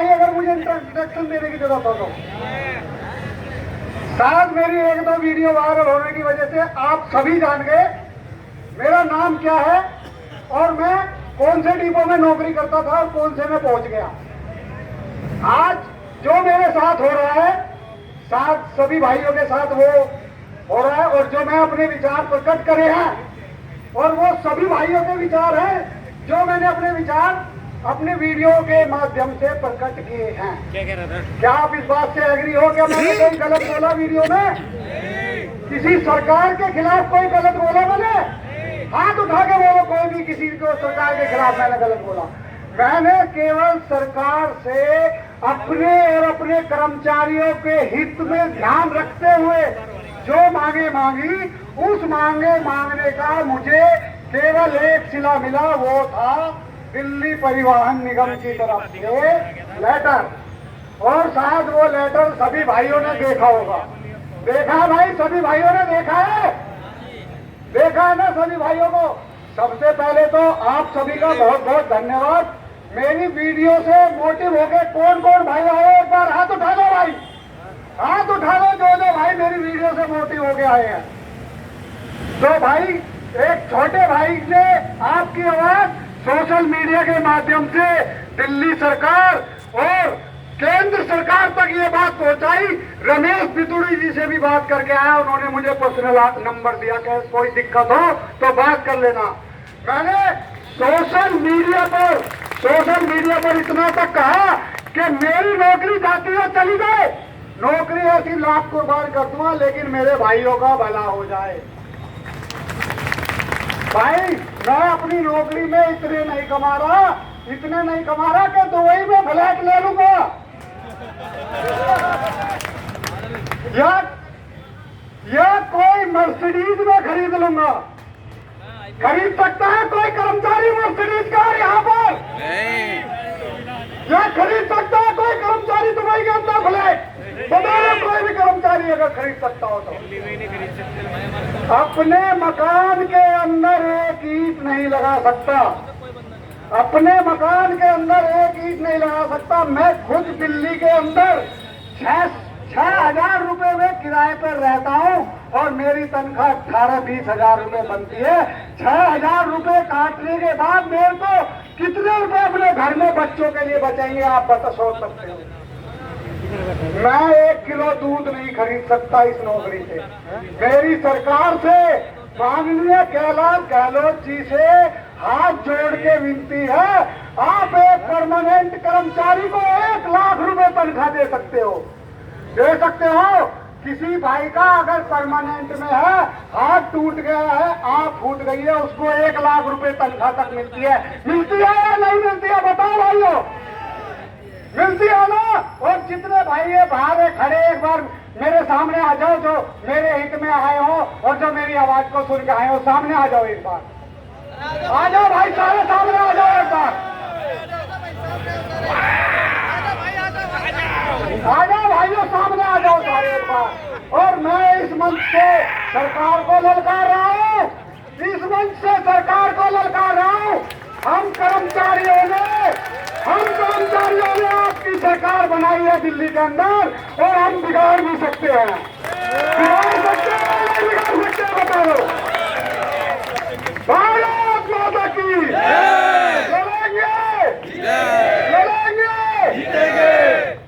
भाई अगर मुझे इंट्रोडक्शन देने की जरूरत हो तो। शायद मेरी एक दो वीडियो वायरल होने की वजह से आप सभी जान गए मेरा नाम क्या है और मैं कौन से डिपो में नौकरी करता था और कौन से में पहुंच गया। आज जो मेरे साथ हो रहा है साथ सभी भाइयों के साथ वो हो रहा है और जो मैं अपने विचार प्रकट करे हैं और वो सभी भाइयों के विचार हैं जो मैंने अपने विचार अपने वीडियो के माध्यम से प्रकट किए हैं। क्या कह रहा था? क्या आप इस बात से एग्री हो? क्या मैंने कोई गलत बोला वीडियो में? किसी सरकार के खिलाफ कोई गलत बोला मैंने? हाथ उठा के बोलो कोई भी किसी को सरकार के खिलाफ मैंने गलत बोला। मैंने केवल सरकार से अपने और अपने कर्मचारियों के हित में ध्यान रखते हुए जो मांगे मांगी, उस मांगने का मुझे केवल एक सिला मिला, वो था दिल्ली परिवहन निगम की तरफ से लेटर। और शायद वो लेटर सभी भाइयों ने देखा होगा। देखा है भाई? सभी भाइयों ने देखा है? देखा है ना सभी भाइयों को? सबसे पहले तो आप सभी का बहुत बहुत धन्यवाद। मेरी वीडियो से मोटिव हो गए कौन कौन भाई आए? एक बार हाथ उठा लो भाई, हाथ उठा लो जो भाई मेरी वीडियो से मोटिव हो के आए हैं। तो भाई एक छोटे भाई ने आपकी आवाज सोशल मीडिया के माध्यम से दिल्ली सरकार और केंद्र सरकार तक ये बात पहुंचाई। रमेश बितुड़ी जी से भी बात करके आया, उन्होंने मुझे पर्सनल नंबर दिया कि कोई दिक्कत हो तो बात कर लेना। मैंने सोशल मीडिया पर इतना तक कहा कि मेरी नौकरी जाती है चली जाए, नौकरी ऐसी लाख कुर्बान कर दूंगा लेकिन मेरे भाइयों का भला हो जाए। भाई मैं अपनी नौकरी में इतने नहीं कमा रहा कि दुबई में फ्लैट ले लूंगा या कोई मर्सिडीज में खरीद लूंगा। खरीद सकता है कोई कर्मचारी मर्सिडीज कार यहाँ पर? या खरीद सकता है कोई कर्मचारी दुबई के अंदर फ्लैट? बताओ कोई भी कर्मचारी अगर खरीद सकता हो तो। अपने मकान के अंदर एक ईंट नहीं लगा सकता, अपने मकान के अंदर एक ईंट नहीं लगा सकता। मैं खुद दिल्ली के अंदर 6,000 रुपए में किराए पर रहता हूँ और मेरी तनख्वाह 18-20 हजार रुपए बनती है। 6,000 रुपए काटने के बाद मेरे को कितने रुपए अपने घर में बच्चों के लिए बचेंगे आप बता सोच सकते हो? मैं 1 किलो दूध नहीं खरीद सकता इस नौकरी से। मेरी सरकार से माननीय कैलाश गहलोत जी से हाथ जोड़ के विनती है, आप एक परमानेंट कर्मचारी को 1 लाख रुपए तनख्वाह दे सकते हो। किसी भाई का अगर परमानेंट में है, हाथ टूट गया है, आंख फूट गई है, उसको 1 लाख रुपए तनख्वाह तक मिलती है या नहीं मिलती है? बताओ भाइयों, मिलती है ना? और जितने भाई ये बाहर खड़े एक बार मेरे सामने आ जाओ, जो मेरे हित में आए हो और जो मेरी आवाज को सुन के आए हो, सामने आ जाओ एक बार। आ जाओ भाई, सारे सामने आ जाओ एक बार। आ जाओ भाइयों, सामने आ जाओ सारे एक बार। और मैं इस मंच से सरकार को ललकार रहा हूँ, हम कर्मचारियों ने आपकी सरकार बनाई है दिल्ली के अंदर और हम बिगाड़ भी सकते हैं। बताओ। भारत माता की लड़ेंगे।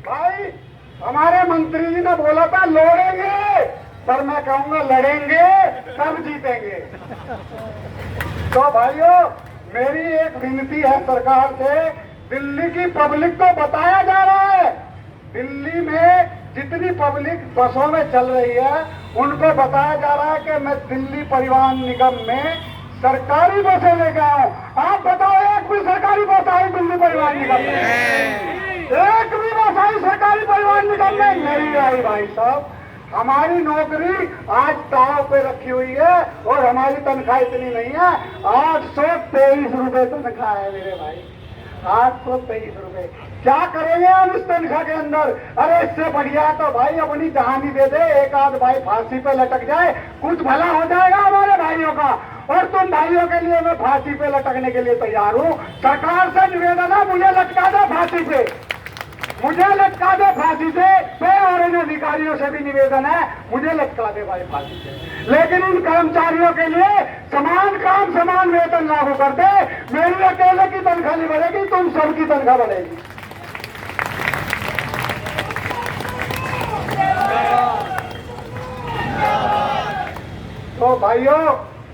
भाई हमारे मंत्री जी ने बोला था लड़ेंगे, पर मैं कहूंगा लड़ेंगे तब जीतेंगे। तो भाइयों मेरी एक विनती है सरकार से, दिल्ली की पब्लिक को बताया जा रहा है, दिल्ली में जितनी पब्लिक बसों में चल रही है उनको बताया जा रहा है कि मैं दिल्ली परिवहन निगम में सरकारी बसें लेके आया हूं। आप बताओ एक भी सरकारी बस आई दिल्ली परिवहन निगम में? एक भी बस आई सरकारी परिवहन निगम में? नहीं आई भाई साहब। हमारी नौकरी आज दांव पे रखी हुई है और हमारी तनख्वाह इतनी नहीं है, 823 रुपए तनख्वाह है मेरे भाई, 823 रुपए। क्या करेंगे हम इस तनख्वाह के अंदर? अरे इससे बढ़िया तो भाई अपनी जहानी दे दे, एक आध भाई फांसी पे लटक जाए, कुछ भला हो जाएगा हमारे भाइयों का। और तुम भाइयों के लिए मैं फांसी पे लटकने के लिए तैयार हूँ। सरकार से निवेदन है मुझे लटका दो फांसी पे। मुझे लटका दे फांसी से। मैं और इन अधिकारियों से भी निवेदन है, मुझे लटका दे भाई फांसी से, लेकिन इन कर्मचारियों के लिए समान काम समान वेतन लागू कर दे। मेरी अकेले की तनख्वाह नहीं बढ़ेगी, तुम सबकी तनख्वाह बढ़ेगी। तो भाइयों,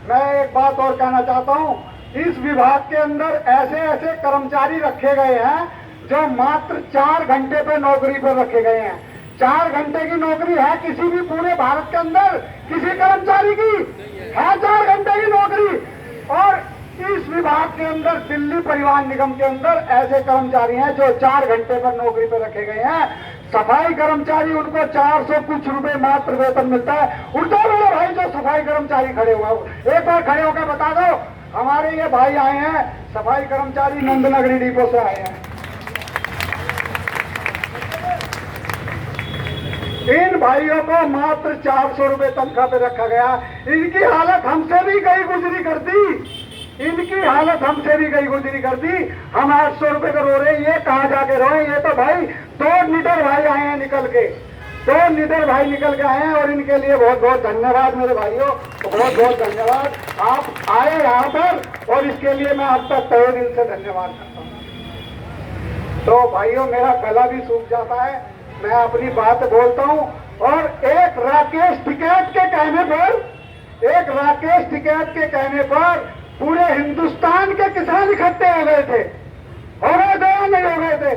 मैं एक बात और कहना चाहता हूं, इस विभाग के अंदर ऐसे ऐसे कर्मचारी रखे गए हैं जो मात्र 4 घंटे पे नौकरी पर रखे गए हैं। 4 घंटे की नौकरी है किसी भी पूरे भारत के अंदर किसी कर्मचारी की है 4 घंटे की नौकरी। और इस विभाग के अंदर दिल्ली परिवहन निगम के अंदर ऐसे कर्मचारी हैं जो 4 घंटे पर नौकरी पर रखे गए हैं। सफाई कर्मचारी, उनको 400 कुछ रुपए मात्र वेतन मिलता है। उठो मेरे भाई जो सफाई कर्मचारी खड़े हुए हो, एक बार खड़े होकर बता दो। हमारे ये भाई आए हैं सफाई कर्मचारी, नंदनगरी डिपो से आए हैं। इन भाइयों को मात्र 400 रुपए तनख्वाह पे रखा गया। इनकी हालत हमसे भी गई गुजरी कर दी, इनकी हालत हमसे भी गई गुजरी कर दी। हम 800 रुपए का रो रहे, ये कहाँ जाके रोए। ये तो भाई 2 निडर भाई आए हैं निकल के, 2 निडर भाई निकल के आए हैं, और इनके लिए बहुत बहुत धन्यवाद मेरे भाइयों, बहुत बहुत धन्यवाद। आप आए यहाँ पर और इसके लिए मैं आपका तहे दिल से धन्यवाद करता हूँ। तो भाइयों, मेरा गला भी सूख जाता है, मैं अपनी बात बोलता हूँ। और एक राकेश टिकैत के कहने पर पूरे हिंदुस्तान के किसान इकट्ठे हो गए थे या नहीं हो गए थे।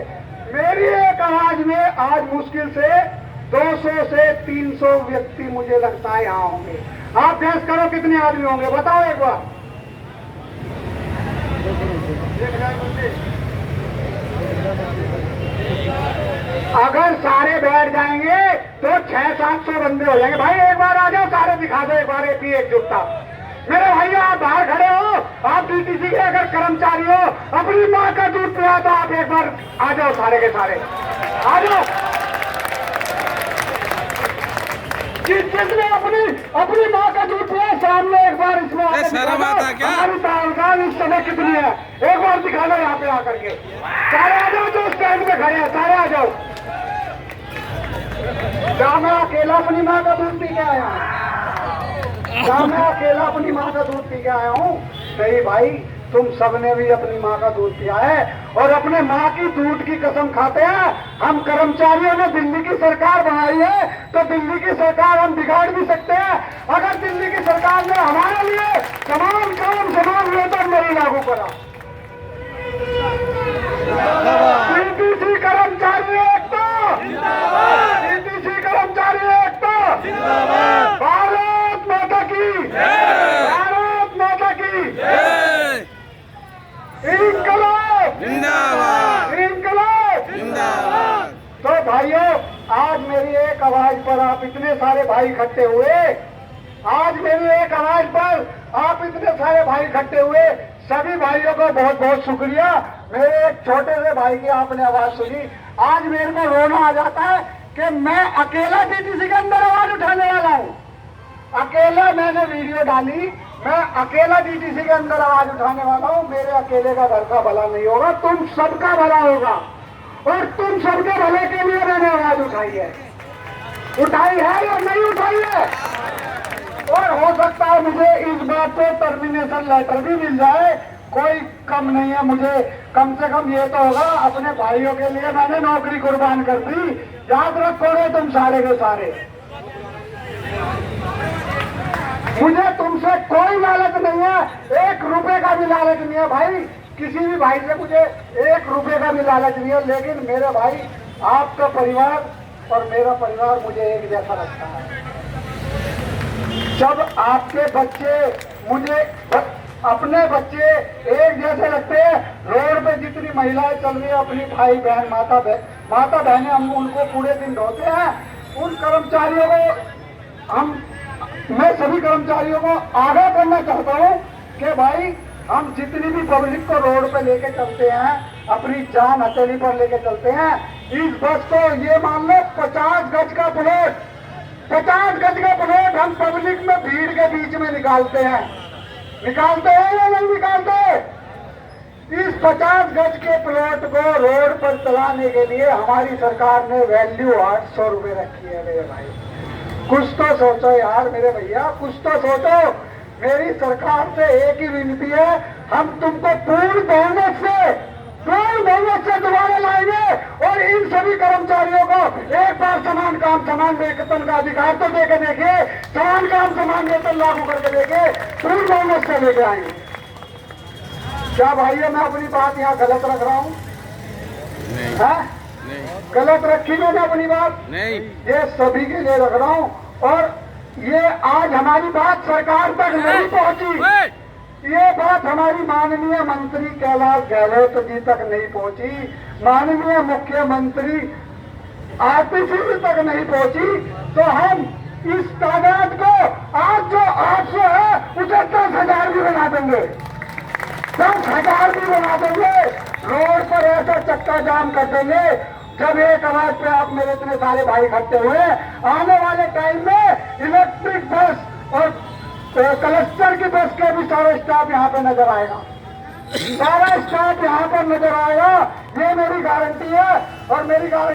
मेरी एक आवाज में आज मुश्किल से 200 से 300 व्यक्ति मुझे लगता है यहाँ होंगे। आप गैस करो कितने आदमी होंगे, बताओ एक बार। अगर सारे बैठ जाएंगे तो 600-700 बंदे हो जाएंगे। भाई एक बार आ जाओ, सारे दिखा दो एक बार एकजुटता। मेरे भाइयों, आप बाहर खड़े हो, आप डीटीसी के अगर कर्मचारी हो, अपनी माँ का दूध पिया तो आप एक बार आ जाओ, सारे के सारे आ जाओ। जिसने अपनी माँ का दूध पिया सामने एक बार इसमें हमारी तालगान इस समय कितनी है एक बार दिखा लो यहाँ पे आकर के। सारे आ जाओ जो स्टैंड पे खड़े हैं, सारे आ जाओ। क्या मैं अकेला अपनी माँ का दूध पी के आया हूँ? क्या मैं अकेला अपनी माँ का दूध पी के आया हूँ? नहीं भाई, तुम सबने भी अपनी माँ का दूध पिया है और अपने माँ की दूध की कसम खाते हैं। हम कर्मचारियों ने दिल्ली की सरकार बनाई है तो दिल्ली की सरकार हम बिगाड़ भी सकते हैं। अगर दिल्ली की सरकार ने हमारे लिए समान काम समान वेतन नहीं लागू करा। डीटीसी कर्मचारी एकता, डीटीसी कर्मचारी एकता, भारत माता की, भारत माता की, इंकलाब जिंदाबाद, इंकलाब जिंदाबाद। तो भाइयों, आज मेरी एक आवाज पर आप इतने सारे भाई इकट्ठे हुए, आज मेरी एक आवाज पर आप इतने सारे भाई इकट्ठे हुए, सभी भाइयों को बहुत बहुत शुक्रिया। मेरे एक छोटे से भाई की आपने आवाज सुनी, आज मेरे को रोना आ जाता है कि मैं अकेला डीटीसी के अंदर आवाज उठाने वाला हूँ। अकेला मैंने वीडियो डाली, मैं अकेला डीटीसी के अंदर आवाज उठाने वाला हूँ। मेरे अकेले का घर का भला नहीं होगा, तुम सबका भला होगा और तुम सबके भले के लिए मैंने आवाज उठाई है या नहीं उठाई है। और हो सकता है मुझे इस बात पे टर्मिनेशन लेटर भी मिल जाए, कोई कम नहीं है। मुझे कम से कम ये तो होगा, अपने भाइयों के लिए मैंने नौकरी कुर्बान कर दी। याद रखोगे तुम सारे के सारे। मुझे तुमसे कोई लालच नहीं है, 1 रुपए का भी लालच नहीं है भाई। किसी भी भाई से मुझे 1 रुपए का भी लालच नहीं है, लेकिन मेरे भाई, आपका परिवार और मेरा परिवार मुझे एक जैसा लगता है। जब आपके बच्चे मुझे अपने बच्चे एक जैसे लगते हैं, रोड पे जितनी महिलाएं चल रही है, अपनी भाई बहन माता बहनें, हम उनको पूरे दिन ढोते हैं। उन कर्मचारियों को मैं सभी कर्मचारियों को आगाह करना चाहता हूँ कि भाई, हम जितनी भी पब्लिक को रोड पे लेके चलते हैं, अपनी जान हथेली पर लेके चलते हैं। इस बस को ये मान लो 50 गज का प्लॉट, 50 गज का प्लॉट हम पब्लिक में भीड़ के बीच में निकालते हैं या नहीं निकालते? इस 50 गज के प्लॉट को रोड पर चलाने के लिए हमारी सरकार ने वैल्यू 800 रुपए रखी है मेरे भाई। कुछ तो सोचो यार मेरे भैया, कुछ तो सोचो। मेरी सरकार से एक ही विनती है, हम तुमको पूर्ण बहुमत से दोबारा लाएंगे और इन सभी कर्मचारियों को एक बार समान काम समान वेतन का अधिकार तो देके देखिए, समान काम समान वेतन लागू करके देखिए, पूर्ण बहुमत से लेके आएंगे। क्या भाइयों मैं अपनी बात यहाँ गलत रख रहा हूँ? गलत रखी मैंने अपनी बात? नहीं, ये सभी के लिए रख रहा हूँ। और ये आज हमारी बात सरकार तक नहीं पहुंची, ये बात हमारी माननीय मंत्री कैलाश गहलोत जी तक नहीं पहुंची, माननीय मुख्यमंत्री आरपीसी तक नहीं पहुंची, तो हम इस तादाद को आज जो 800 है उसे 10,000 भी बना देंगे, 10,000 भी बना देंगे। रोड पर ऐसा चक्का जाम कर देंगे, जब एक आवाज पे आप मेरे इतने सारे भाई इकट्ठे हुए, आने वाले टाइम में इलेक्ट्रिक बस और क्लस्टर की बस के भी सारे स्टाफ यहाँ पे नजर आएगा, सारा स्टाफ यहाँ पर नजर आएगा। ये मेरी गारंटी है और मेरी गारंटी